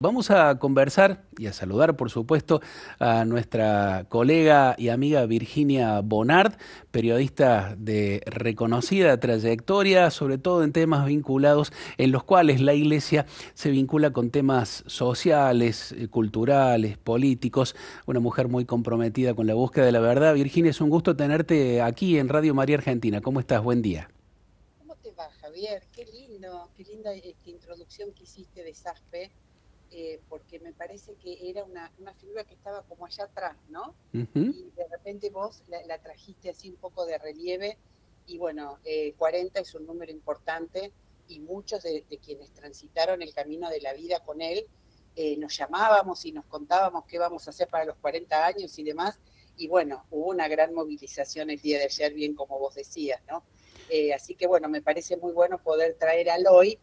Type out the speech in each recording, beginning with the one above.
Vamos a conversar y a saludar, por supuesto, a nuestra colega y amiga Virginia Bonard, periodista de reconocida trayectoria, sobre todo en temas vinculados en los cuales la Iglesia se vincula con temas sociales, culturales, políticos. Una mujer muy comprometida con la búsqueda de la verdad. Virginia, es un gusto tenerte aquí en Radio María Argentina. ¿Cómo estás? Buen día. ¿Cómo te va, Javier? Qué linda esta introducción que hiciste de Saspe, porque me parece que era una figura que estaba como allá atrás, ¿no? Ujú. Y de repente vos la trajiste así un poco de relieve, y bueno, 40 es un número importante, y muchos de quienes transitaron el camino de la vida con él, nos llamábamos y nos contábamos qué vamos a hacer para los 40 años y demás, y bueno, hubo una gran movilización el día de ayer, bien como vos decías, ¿no? Así que bueno, me parece muy bueno poder traer al hoy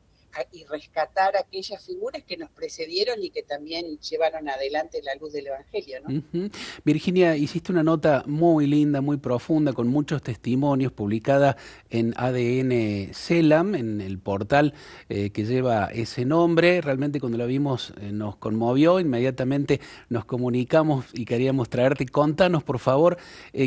y rescatar aquellas figuras que nos precedieron y que también llevaron adelante la luz del Evangelio, ¿no? Ujú. Virginia, hiciste una nota muy linda, muy profunda, con muchos testimonios, publicada en ADN Selam, en el portal que lleva ese nombre. Realmente cuando la vimos nos conmovió, inmediatamente nos comunicamos y queríamos traerte. Contanos, por favor,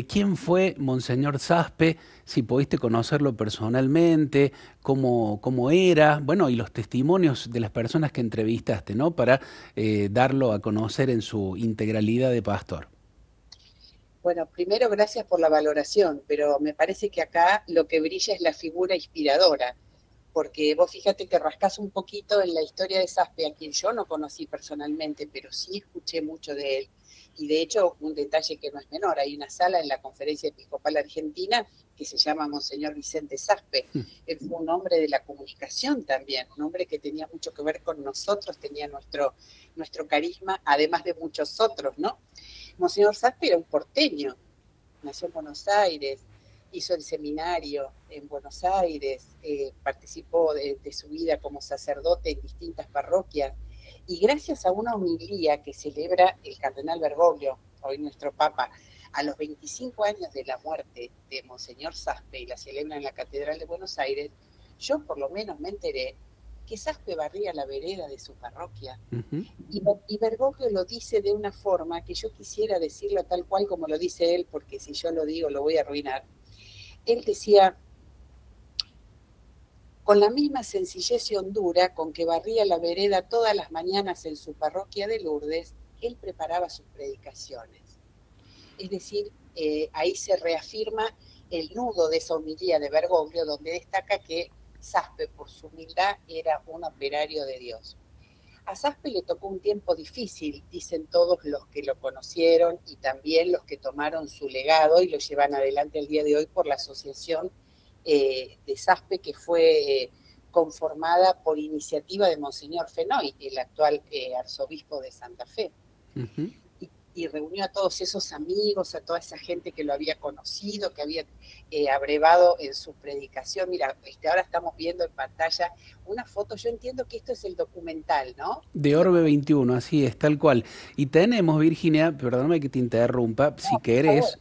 quién fue Monseñor Saspe, si pudiste conocerlo personalmente, cómo era, bueno, y los testimonios de las personas que entrevistaste, ¿no? Para darlo a conocer en su integralidad de pastor. Bueno, primero gracias por la valoración, pero me parece que acá lo que brilla es la figura inspiradora, porque vos fíjate que rascás un poquito en la historia de Saspe, a quien yo no conocí personalmente, pero sí escuché mucho de él. Y de hecho, un detalle que no es menor, hay una sala en la Conferencia Episcopal Argentina que se llama Monseñor Vicente Saspe. Él fue un hombre de la comunicación también, un hombre que tenía mucho que ver con nosotros, tenía nuestro carisma, además de muchos otros, ¿no? Monseñor Saspe era un porteño, nació en Buenos Aires, hizo el seminario en Buenos Aires, participó de su vida como sacerdote en distintas parroquias, y gracias a una homilía que celebra el cardenal Bergoglio, hoy nuestro Papa, a los 25 años de la muerte de Monseñor Saspe, y la celebra en la Catedral de Buenos Aires, yo por lo menos me enteré que Saspe barría la vereda de su parroquia. Ujú. Y Bergoglio lo dice de una forma que yo quisiera decirlo tal cual como lo dice él, porque si yo lo digo lo voy a arruinar. Él decía, con la misma sencillez y hondura con que barría la vereda todas las mañanas en su parroquia de Lourdes, él preparaba sus predicaciones. Es decir, ahí se reafirma el nudo de esa homilía de Bergoglio, donde destaca que Saspe, por su humildad, era un operario de Dios. A Saspe le tocó un tiempo difícil, dicen todos los que lo conocieron y también los que tomaron su legado y lo llevan adelante el día de hoy por la asociación de Saspe, que fue conformada por iniciativa de Monseñor Fenoy, el actual arzobispo de Santa Fe. Ujú. Y reunió a todos esos amigos, a toda esa gente que lo había conocido, que había abrevado en su predicación. Mira, ahora estamos viendo en pantalla una foto, yo entiendo que esto es el documental, ¿no? De Orbe 21, así es, tal cual. Y tenemos, Virginia, perdóname que te interrumpa, si No, por favor. querés,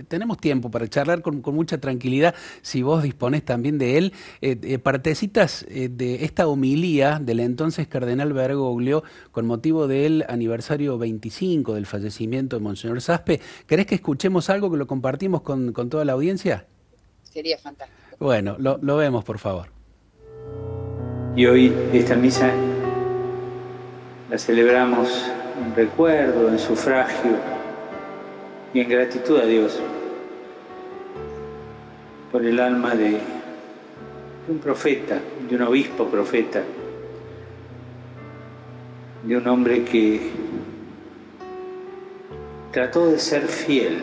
tenemos tiempo para charlar con mucha tranquilidad, si vos disponés también de él, partecitas de esta homilía del entonces cardenal Bergoglio con motivo del aniversario 25 del fallecimiento de Monseñor Saspe. ¿Querés que escuchemos algo que lo compartimos con toda la audiencia? Sería fantástico. Bueno, lo vemos, por favor. Y hoy esta misa la celebramos en recuerdo, en sufragio y en gratitud a Dios por el alma de un profeta, de un obispo profeta, de un hombre que trató de ser fiel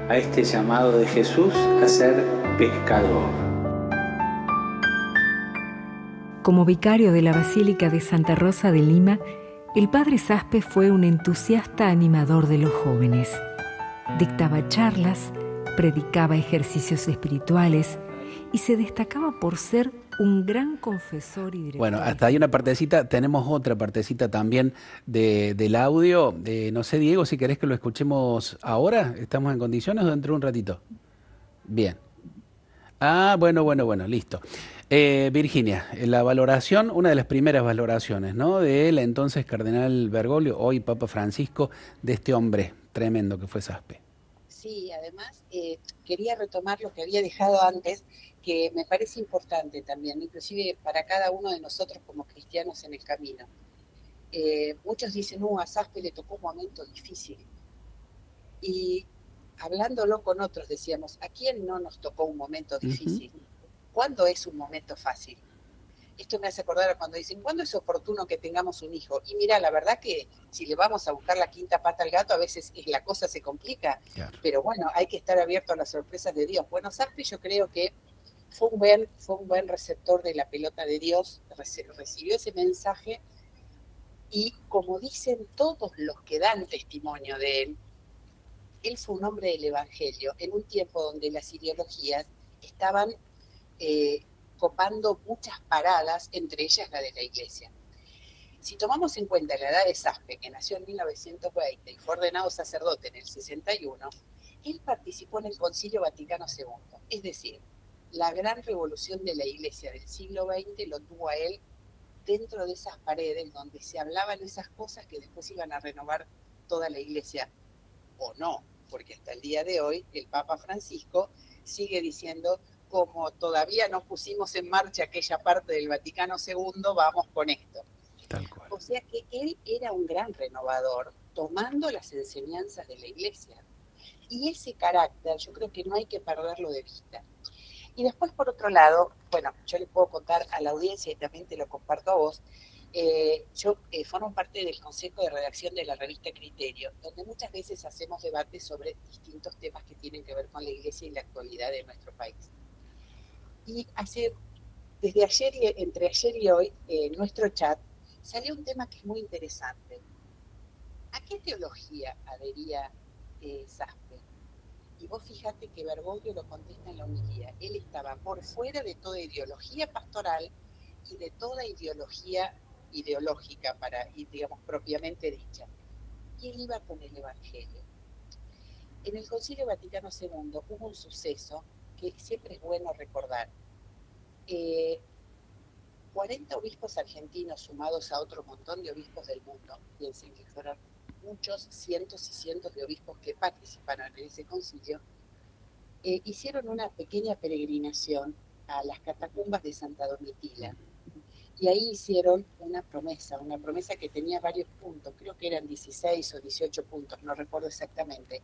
a este llamado de Jesús a ser pescador. Como vicario de la Basílica de Santa Rosa de Lima, el padre Saspe fue un entusiasta animador de los jóvenes. Dictaba charlas, predicaba ejercicios espirituales y se destacaba por ser un gran confesor y director Bueno, hasta ahí una partecita, tenemos otra partecita también del audio. No sé, Diego, si querés que lo escuchemos ahora, ¿estamos en condiciones o dentro de un ratito? Bien. Ah, bueno, listo. Virginia, la valoración, una de las primeras valoraciones, ¿no? De la entonces cardenal Bergoglio, hoy Papa Francisco, de este hombre tremendo que fue Saspe. Sí, además quería retomar lo que había dejado antes, que me parece importante también, inclusive para cada uno de nosotros como cristianos en el camino. Muchos dicen, a Saspe le tocó un momento difícil. Y hablándolo con otros decíamos, ¿a quién no nos tocó un momento difícil? ¿Cuándo es un momento fácil? Esto me hace acordar a cuando dicen, ¿cuándo es oportuno que tengamos un hijo? Y mira, la verdad que si le vamos a buscar la quinta pata al gato, a veces la cosa se complica. Claro. Pero bueno, hay que estar abierto a las sorpresas de Dios. Bueno, Saspe yo creo que fue un buen receptor de la pelota de Dios, recibió ese mensaje y como dicen todos los que dan testimonio de él fue un hombre del Evangelio en un tiempo donde las ideologías estaban copando muchas paradas, entre ellas la de la Iglesia. Si tomamos en cuenta la edad de Saspe, que nació en 1920 y fue ordenado sacerdote en el 61, él participó en el Concilio Vaticano II, es decir, la gran revolución de la Iglesia del siglo XX lo tuvo a él dentro de esas paredes donde se hablaban esas cosas que después iban a renovar toda la Iglesia, o no, porque hasta el día de hoy el Papa Francisco sigue diciendo, como todavía no pusimos en marcha aquella parte del Vaticano II, vamos con esto. Tal cual. O sea que él era un gran renovador, tomando las enseñanzas de la Iglesia. Y ese carácter yo creo que no hay que perderlo de vista. Y después, por otro lado, bueno, yo le puedo contar a la audiencia y también te lo comparto a vos, yo formo parte del Consejo de Redacción de la revista Criterio, donde muchas veces hacemos debates sobre distintos temas que tienen que ver con la Iglesia y la actualidad de nuestro país. Y desde ayer entre ayer y hoy, en nuestro chat, salió un tema que es muy interesante. ¿A qué teología adhería Saspe? Y vos fíjate que Bergoglio lo contesta en la homilía. Él estaba por fuera de toda ideología pastoral y de toda ideología ideológica, digamos, propiamente dicha. Y él iba con el Evangelio. En el Concilio Vaticano II hubo un suceso que siempre es bueno recordar. 40 obispos argentinos sumados a otro montón de obispos del mundo, piensen que fueron muchos cientos y cientos de obispos que participaron en ese concilio, hicieron una pequeña peregrinación a las catacumbas de Santa Domitila. Y ahí hicieron una promesa que tenía varios puntos, creo que eran 16 o 18 puntos, no recuerdo exactamente,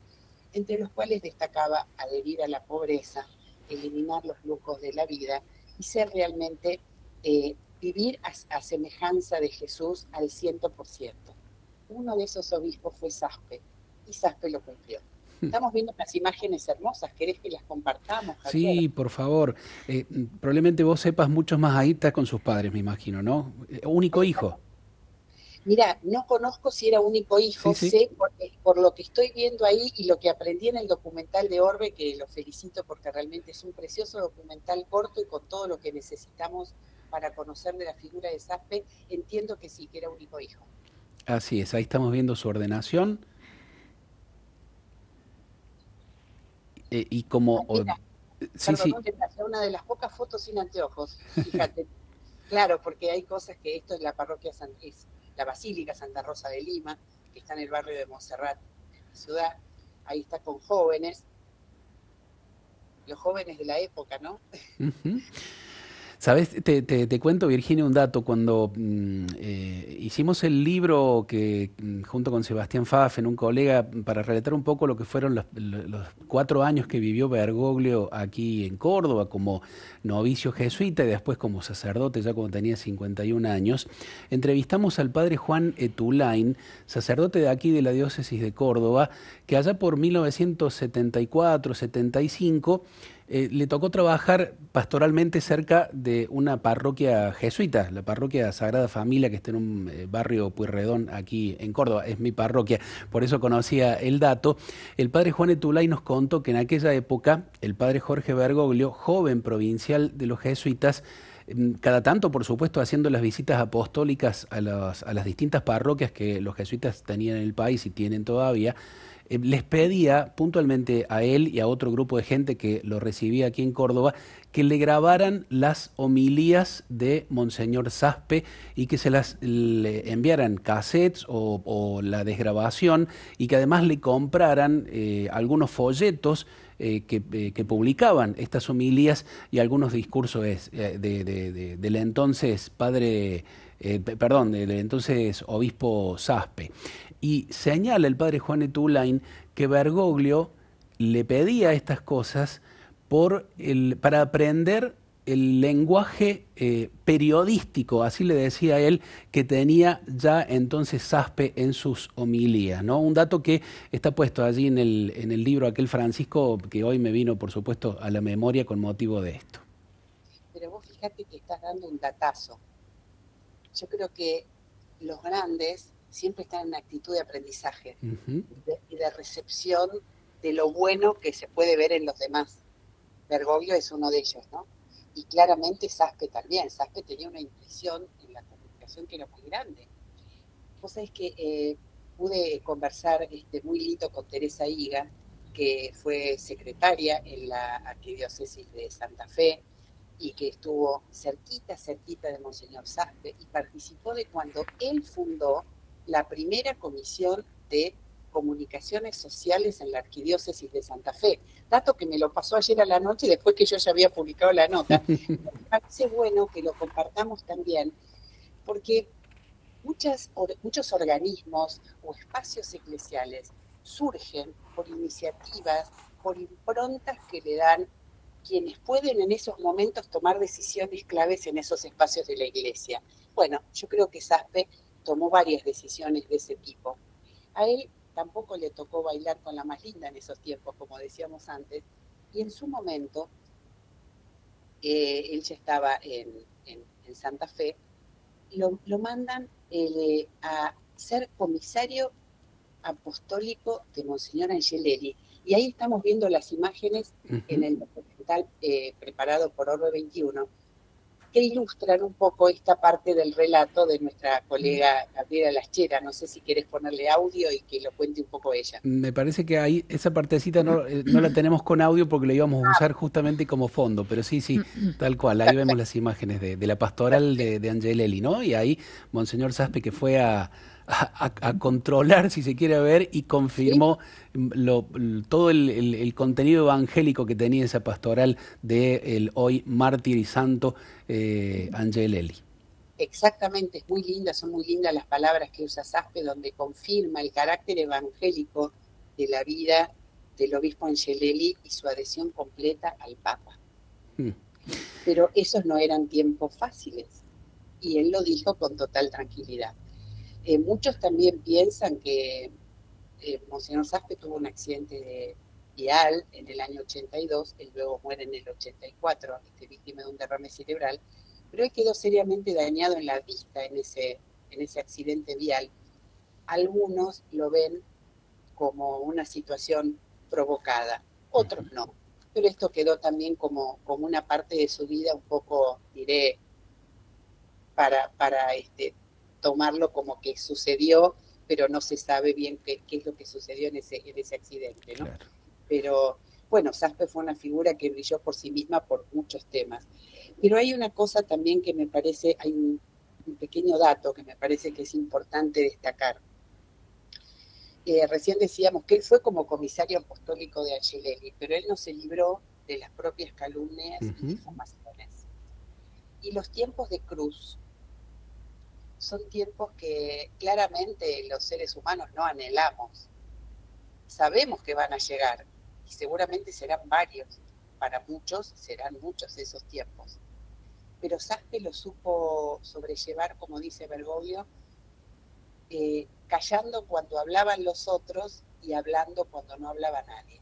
entre los cuales destacaba adherir a la pobreza, eliminar los lujos de la vida y ser realmente, vivir a semejanza de Jesús al 100%. Uno de esos obispos fue Saspe, y Saspe lo cumplió. Estamos viendo unas imágenes hermosas, ¿querés que las compartamos, Javier? Sí, por favor. Probablemente vos sepas mucho más ahí, estás con sus padres, me imagino, ¿no? Único hijo. Mira, no conozco si era único hijo, sí. Sé por lo que estoy viendo ahí y lo que aprendí en el documental de Orbe, que lo felicito porque realmente es un precioso documental corto y con todo lo que necesitamos para conocer de la figura de Saspe, entiendo que sí, que era único hijo. Así es, ahí estamos viendo su ordenación. Y como... Mira, sí, perdón, sí. Una de las pocas fotos sin anteojos, fíjate. Claro, porque hay cosas que esto es la parroquia la Basílica Santa Rosa de Lima, que está en el barrio de Montserrat, ciudad. Ahí está con jóvenes, los jóvenes de la época, ¿no? Uh-huh. ¿Sabes? Te cuento, Virginia, un dato. Cuando hicimos el libro que junto con Sebastián Pfaffen, un colega, para relatar un poco lo que fueron los 4 años que vivió Bergoglio aquí en Córdoba como novicio jesuita y después como sacerdote ya cuando tenía 51 años, entrevistamos al padre Juan Etulain, sacerdote de aquí de la diócesis de Córdoba, que allá por 1974-75 le tocó trabajar pastoralmente cerca de una parroquia jesuita, la parroquia Sagrada Familia, que está en un barrio Pueyrredón aquí en Córdoba, es mi parroquia, por eso conocía el dato. El padre Juan Etulay nos contó que en aquella época el padre Jorge Bergoglio, joven provincial de los jesuitas, cada tanto, por supuesto, haciendo las visitas apostólicas a las distintas parroquias que los jesuitas tenían en el país y tienen todavía, les pedía puntualmente a él y a otro grupo de gente que lo recibía aquí en Córdoba que le grabaran las homilías de Monseñor Saspe y que se las le enviaran cassettes o la desgrabación y que además le compraran algunos folletos que publicaban estas homilías y algunos discursos del entonces padre, perdón, del entonces obispo Saspe. Y señala el padre Juan Etulain que Bergoglio le pedía estas cosas para aprender el lenguaje periodístico, así le decía él, que tenía ya entonces Saspe en sus homilías, ¿no? Un dato que está puesto allí en el libro aquel Francisco, que hoy me vino, por supuesto, a la memoria con motivo de esto. Pero vos fíjate que estás dando un datazo. Yo creo que los grandes siempre están en actitud de aprendizaje y de recepción de lo bueno que se puede ver en los demás. Bergoglio es uno de ellos, ¿no? Y claramente Saspe también. Saspe tenía una intuición en la comunicación que era muy grande. Vos sabés que pude conversar muy lindo con Teresa Higa, que fue secretaria en la Arquidiócesis de Santa Fe y que estuvo cerquita de Monseñor Saspe y participó de cuando él fundó la primera comisión de comunicaciones sociales en la Arquidiócesis de Santa Fe. Dato que me lo pasó ayer a la noche después que yo ya había publicado la nota. Me parece bueno que lo compartamos también, porque muchos organismos o espacios eclesiales surgen por iniciativas, por improntas que le dan quienes pueden en esos momentos tomar decisiones claves en esos espacios de la iglesia. Bueno, yo creo que Saspe tomó varias decisiones de ese tipo. A él tampoco le tocó bailar con la más linda en esos tiempos, como decíamos antes, y en su momento, él ya estaba en Santa Fe, lo mandan a ser comisario apostólico de Monseñor Angelelli. Y ahí estamos viendo las imágenes en el documental preparado por Orbe 21, que ilustran un poco esta parte del relato de nuestra colega Gabriela Laschera. No sé si querés ponerle audio y que lo cuente un poco ella. Me parece que ahí esa partecita no la tenemos con audio porque la íbamos a usar justamente como fondo, pero sí, tal cual, ahí vemos las imágenes de la pastoral de Angelelli, ¿no? Y ahí Monseñor Saspe que fue a controlar, si se quiere ver, y confirmó todo el contenido evangélico que tenía esa pastoral del hoy mártir y santo Angelelli. Exactamente, es muy linda, son muy lindas las palabras que usa Saspe, donde confirma el carácter evangélico de la vida del obispo Angelelli y su adhesión completa al Papa. Pero esos no eran tiempos fáciles, y él lo dijo con total tranquilidad. Muchos también piensan que Monseñor Saspe tuvo un accidente vial en el año 82, él luego muere en el 84, víctima de un derrame cerebral, pero él quedó seriamente dañado en la vista en ese accidente vial. Algunos lo ven como una situación provocada, otros no, pero esto quedó también como una parte de su vida un poco, diré, para tomarlo como que sucedió, pero no se sabe bien qué es lo que sucedió en ese accidente, ¿no? Claro. Pero bueno, Saspe fue una figura que brilló por sí misma por muchos temas. Pero hay una cosa también que me parece, hay un pequeño dato que me parece que es importante destacar. Recién decíamos que él fue como comisario apostólico de Angelelli, pero él no se libró de las propias calumnias y difamaciones. Y los tiempos de cruz son tiempos que claramente los seres humanos no anhelamos. Sabemos que van a llegar y seguramente serán varios. Para muchos serán muchos esos tiempos. Pero Saspe lo supo sobrellevar, como dice Bergoglio, callando cuando hablaban los otros y hablando cuando no hablaba nadie.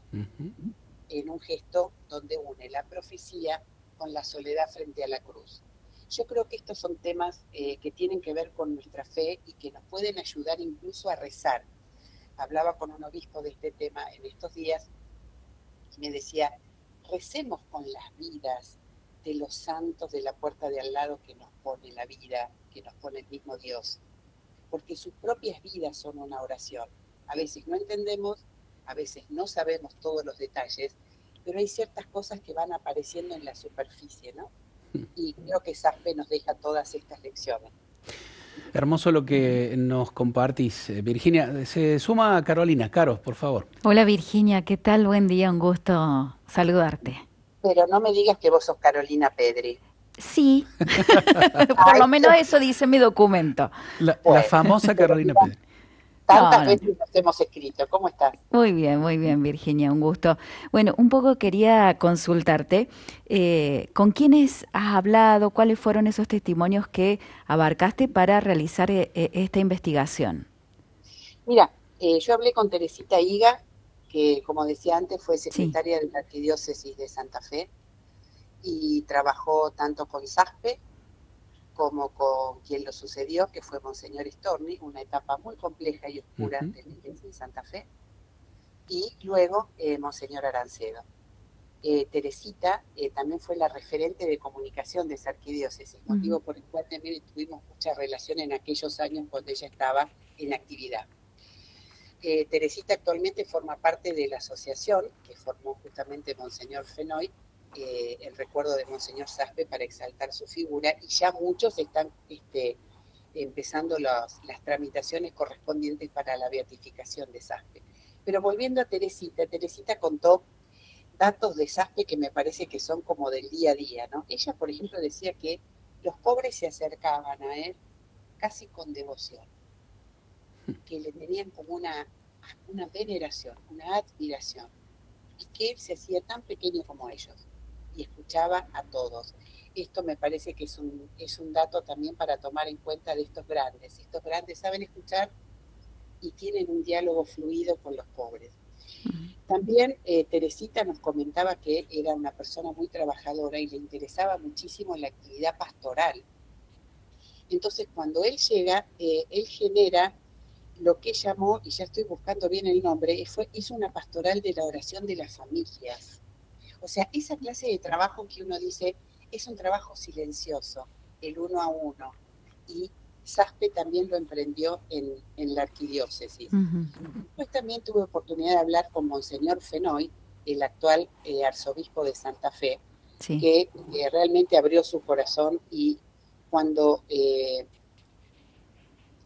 En un gesto donde une la profecía con la soledad frente a la cruz. Yo creo que estos son temas que tienen que ver con nuestra fe y que nos pueden ayudar incluso a rezar. Hablaba con un obispo de este tema en estos días y me decía, recemos con las vidas de los santos de la puerta de al lado que nos pone la vida, que nos pone el mismo Dios, porque sus propias vidas son una oración. A veces no entendemos, a veces no sabemos todos los detalles, pero hay ciertas cosas que van apareciendo en la superficie, ¿no? Y creo que Saspe nos deja todas estas lecciones. Hermoso lo que nos compartís, Virginia. Se suma Carolina. Caro, por favor. Hola Virginia, ¿qué tal? Buen día, un gusto saludarte. Pero no me digas que vos sos Carolina Pedri. Sí, por lo menos eso dice mi documento. La famosa Carolina Pedri. Tantas veces nos hemos escrito. ¿Cómo estás? Muy bien, Virginia, un gusto. Bueno, un poco quería consultarte, ¿con quiénes has hablado? ¿Cuáles fueron esos testimonios que abarcaste para realizar esta investigación? Mira, yo hablé con Teresita Higa, que como decía antes fue secretaria de la Arquidiócesis de Santa Fe y trabajó tanto con Saspe como con quien lo sucedió, que fue Monseñor Storni, una etapa muy compleja y oscura de la Iglesia de Santa Fe, y luego Monseñor Arancedo. Teresita también fue la referente de comunicación de esa arquidiócesis, motivo por el cual también tuvimos mucha relación en aquellos años cuando ella estaba en actividad. Teresita actualmente forma parte de la asociación que formó justamente Monseñor Fenoy, el recuerdo de Monseñor Saspe para exaltar su figura, y ya muchos están empezando las tramitaciones correspondientes para la beatificación de Saspe. Pero volviendo a Teresita contó datos de Saspe que me parece que son como del día a día, ¿no? Ella, por ejemplo, decía que los pobres se acercaban a él casi con devoción, que le tenían como una veneración, una admiración, y que él se hacía tan pequeño como ellos y escuchaba a todos. Esto me parece que es un dato también para tomar en cuenta de estos grandes. Estos grandes saben escuchar y tienen un diálogo fluido con los pobres. También Teresita nos comentaba que era una persona muy trabajadora y le interesaba muchísimo la actividad pastoral. Entonces, cuando él llega, él genera lo que llamó, y ya estoy buscando bien el nombre, hizo una pastoral de la oración de las familias. O sea, esa clase de trabajo que uno dice es un trabajo silencioso, el uno a uno, y Saspe también lo emprendió en la arquidiócesis. Después también tuve oportunidad de hablar con Monseñor Fenoy, el actual arzobispo de Santa Fe, que realmente abrió su corazón, y cuando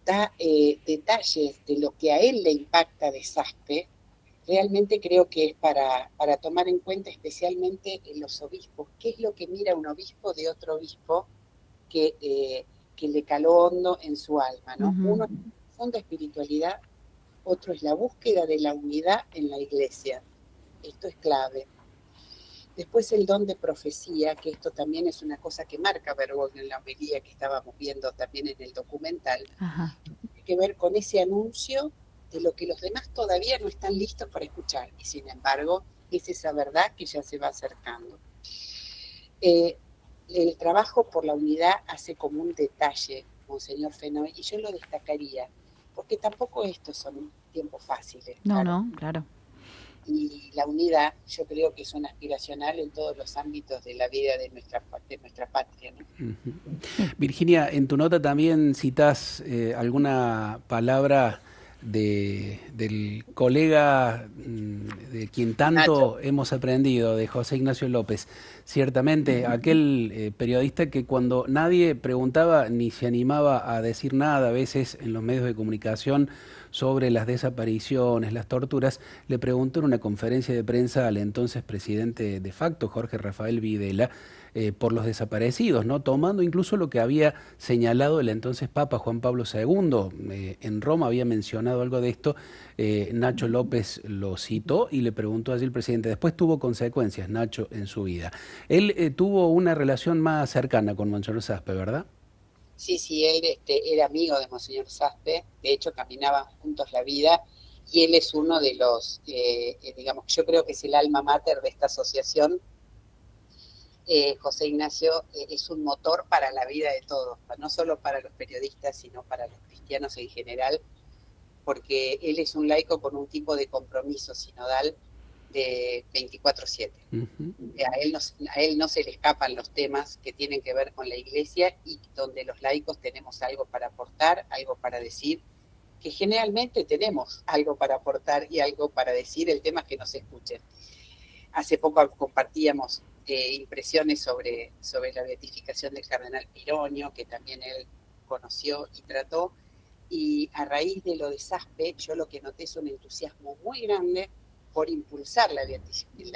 da detalles de lo que a él le impacta de Saspe, realmente creo que es para tomar en cuenta, especialmente en los obispos. ¿Qué es lo que mira un obispo de otro obispo que le caló hondo en su alma, ¿no? Uno es la profunda espiritualidad, otro es la búsqueda de la unidad en la iglesia. Esto es clave. Después el don de profecía, que esto también es una cosa que marca Bergoglio en la homilía que estábamos viendo también en el documental. Tiene que ver con ese anuncio de lo que los demás todavía no están listos para escuchar, y sin embargo es esa verdad que ya se va acercando. El trabajo por la unidad hace como un detalle, Monseñor Fenoy, y yo lo destacaría, porque tampoco estos son tiempos fáciles. Claro. Y la unidad yo creo que es una aspiracional en todos los ámbitos de la vida de nuestra patria, ¿no? Virginia, en tu nota también citás alguna palabra del colega de quien tanto hemos aprendido, de José Ignacio López. Ciertamente, aquel periodista que cuando nadie preguntaba ni se animaba a decir nada, a veces en los medios de comunicación, sobre las desapariciones, las torturas, le preguntó en una conferencia de prensa al entonces presidente de facto, Jorge Rafael Videla, por los desaparecidos, ¿no? Tomando incluso lo que había señalado el entonces Papa Juan Pablo II. En Roma había mencionado algo de esto, Nacho López lo citó y le preguntó allí al presidente. Después tuvo consecuencias, Nacho, en su vida. Él tuvo una relación más cercana con Monseñor Saspe, ¿verdad? Sí, él era amigo de Monseñor Saspe, de hecho caminaban juntos la vida, y él es uno de los, digamos, yo creo que es el alma mater de esta asociación. José Ignacio es un motor para la vida de todos, no solo para los periodistas, sino para los cristianos en general, porque él es un laico con un tipo de compromiso sinodal de 24/7. A él no se le escapan los temas que tienen que ver con la iglesia, y donde los laicos tenemos algo para aportar, algo para decir, que generalmente tenemos algo para aportar y algo para decir, el tema es que nos escuchen. Hace poco compartíamos impresiones sobre la beatificación del cardenal Pironio, que también él conoció y trató, y a raíz de lo de Saspe, yo lo que noté es un entusiasmo muy grande por impulsar la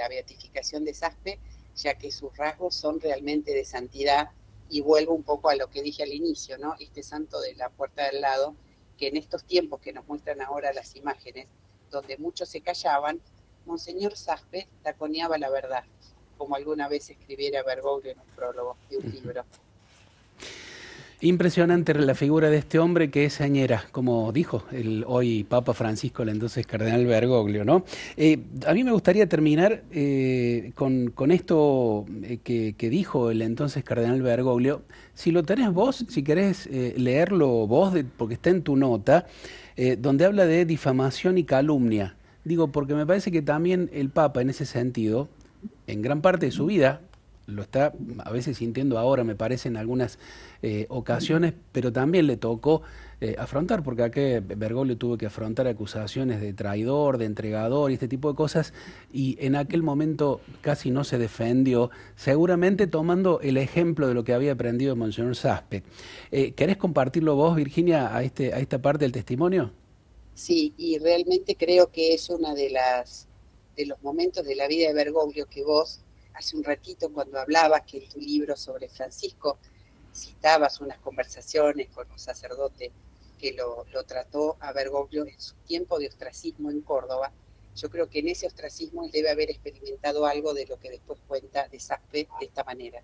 beatificación de Saspe, ya que sus rasgos son realmente de santidad, y vuelvo un poco a lo que dije al inicio, ¿no? Este santo de la puerta del lado, que en estos tiempos que nos muestran ahora las imágenes, donde muchos se callaban, Monseñor Saspe taconeaba la verdad, como alguna vez escribiera Bergoglio en un prólogo de un libro. Impresionante la figura de este hombre que es señera, como dijo el hoy Papa Francisco, el entonces cardenal Bergoglio, ¿no? A mí me gustaría terminar con esto que dijo el entonces cardenal Bergoglio. Si lo tenés vos, si querés leerlo vos, porque está en tu nota, donde habla de difamación y calumnia. Digo, porque me parece que también el Papa en ese sentido, en gran parte de su vida, lo está a veces sintiendo ahora, me parece, en algunas ocasiones, pero también le tocó afrontar, porque acá Bergoglio tuvo que afrontar acusaciones de traidor, de entregador y este tipo de cosas, y en aquel momento casi no se defendió, seguramente tomando el ejemplo de lo que había aprendido Monseñor Saspe. ¿Querés compartirlo vos, Virginia, a esta parte del testimonio? Sí, y realmente creo que es una de los momentos de la vida de Bergoglio que vos, hace un ratito cuando hablabas que en tu libro sobre Francisco citabas unas conversaciones con un sacerdote que lo trató a Bergoglio en su tiempo de ostracismo en Córdoba. Yo creo que en ese ostracismo él debe haber experimentado algo de lo que después cuenta de Saspe de esta manera.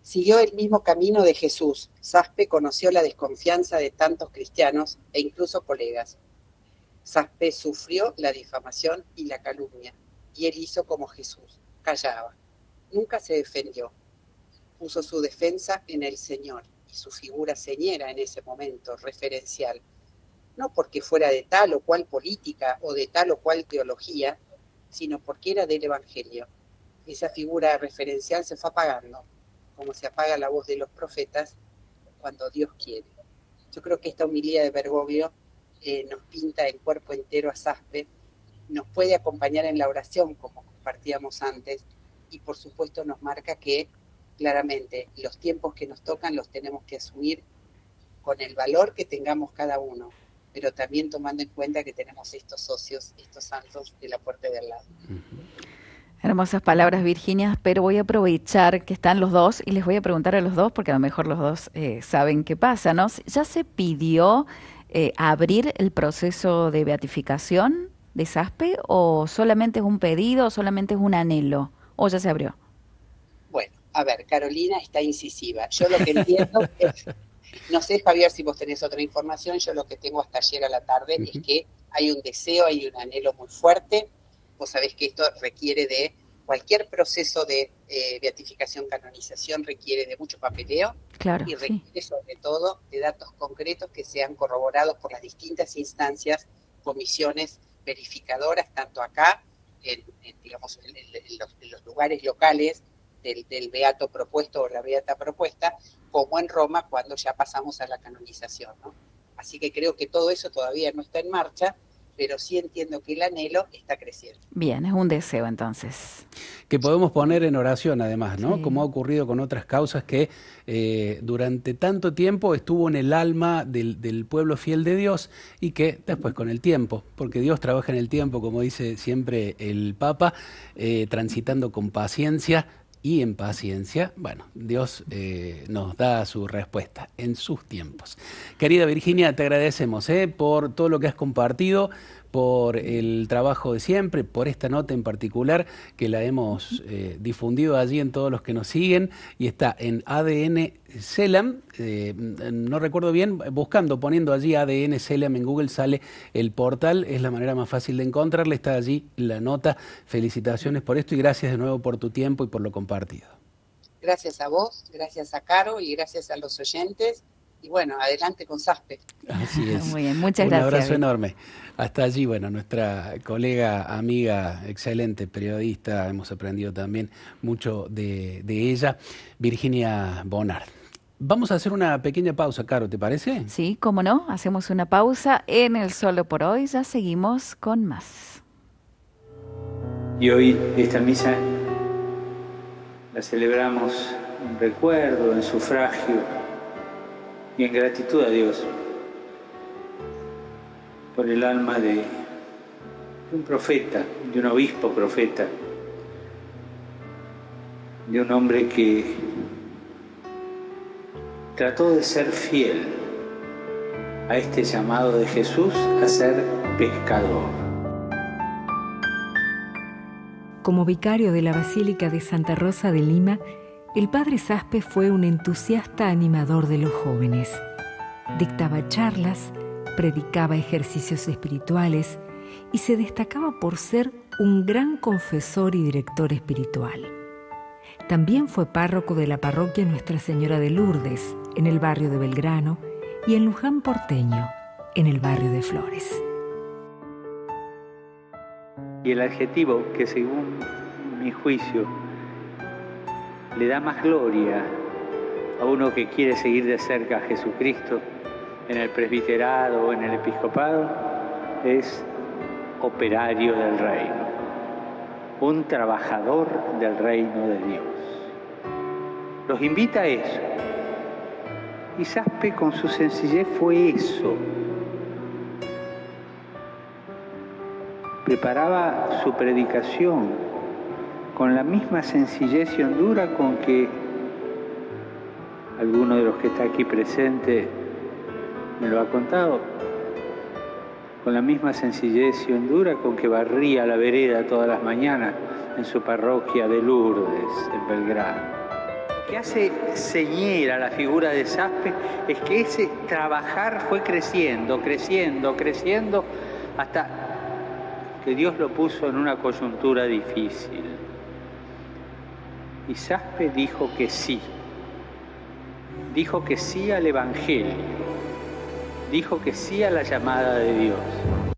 Siguió el mismo camino de Jesús. Saspe conoció la desconfianza de tantos cristianos e incluso colegas. Saspe sufrió la difamación y la calumnia, y él hizo como Jesús, callaba. Nunca se defendió. Puso su defensa en el Señor y su figura señera en ese momento, referencial. No porque fuera de tal o cual política o de tal o cual teología, sino porque era del Evangelio. Esa figura referencial se fue apagando, como se apaga la voz de los profetas cuando Dios quiere. Yo creo que esta homilía de Bergoglio nos pinta el cuerpo entero a Saspe, nos puede acompañar en la oración, como compartíamos antes, y por supuesto nos marca que claramente los tiempos que nos tocan los tenemos que asumir con el valor que tengamos cada uno, pero también tomando en cuenta que tenemos estos socios, estos santos de la puerta de al lado. Hermosas palabras, Virginia, pero voy a aprovechar que están los dos y les voy a preguntar a los dos, porque a lo mejor los dos saben qué pasa, ¿no? ¿Ya se pidió abrir el proceso de beatificación de Saspe o solamente es un pedido o solamente es un anhelo o ya se abrió? Bueno, a ver, Carolina está incisiva. Yo lo que entiendo es, no sé, Javier, si vos tenés otra información, yo lo que tengo hasta ayer a la tarde es que hay un deseo, hay un anhelo muy fuerte. Vos sabés que esto requiere de cualquier proceso de beatificación, canonización, requiere de mucho papeleo, claro, y requiere sobre todo de datos concretos que sean corroborados por las distintas instancias, comisiones verificadoras, tanto acá, en los lugares locales del beato propuesto o la beata propuesta, como en Roma cuando ya pasamos a la canonización, ¿no? Así que creo que todo eso todavía no está en marcha, pero sí entiendo que el anhelo está creciendo. Bien, es un deseo entonces. Que podemos poner en oración además, ¿no? Sí. Como ha ocurrido con otras causas que durante tanto tiempo estuvo en el alma del pueblo fiel de Dios y que después con el tiempo, porque Dios trabaja en el tiempo, como dice siempre el Papa, transitando con paciencia y en paciencia, bueno, Dios nos da su respuesta en sus tiempos. Querida Virginia, te agradecemos por todo lo que has compartido, por el trabajo de siempre, por esta nota en particular que la hemos difundido allí en todos los que nos siguen y está en ADN Selam, no recuerdo bien, poniendo allí ADN Selam en Google sale el portal, es la manera más fácil de encontrarle, está allí la nota. Felicitaciones por esto y gracias de nuevo por tu tiempo y por lo compartido. Gracias a vos, gracias a Caro y gracias a los oyentes. Y bueno, adelante con Saspe. Así es. Muy bien, muchas gracias. Un abrazo enorme. Hasta allí, bueno, nuestra colega, amiga, excelente periodista, hemos aprendido también mucho de ella, Virginia Bonard. Vamos a hacer una pequeña pausa, Caro, ¿te parece? Sí, cómo no, hacemos una pausa en el Solo por Hoy, ya seguimos con más. Y hoy esta misa la celebramos en recuerdo, en sufragio y en gratitud a Dios por el alma de un profeta, de un obispo profeta, de un hombre que trató de ser fiel a este llamado de Jesús a ser pescador. Como vicario de la Basílica de Santa Rosa de Lima, el padre Saspe fue un entusiasta animador de los jóvenes. Dictaba charlas, predicaba ejercicios espirituales y se destacaba por ser un gran confesor y director espiritual. También fue párroco de la parroquia Nuestra Señora de Lourdes, en el barrio de Belgrano, y en Luján Porteño, en el barrio de Flores. Y el adjetivo que, según mi juicio, le da más gloria a uno que quiere seguir de cerca a Jesucristo en el presbiterado o en el episcopado, es operario del reino, un trabajador del reino de Dios. Los invita a eso. Y Saspe con su sencillez fue eso. Preparaba su predicación con la misma sencillez y hondura con que alguno de los que está aquí presente me lo ha contado, con la misma sencillez y hondura con que barría la vereda todas las mañanas en su parroquia de Lourdes, en Belgrano. Lo que hace señera la figura de Saspe es que ese trabajar fue creciendo, hasta que Dios lo puso en una coyuntura difícil. Y Saspe dijo que sí al Evangelio, dijo que sí a la llamada de Dios.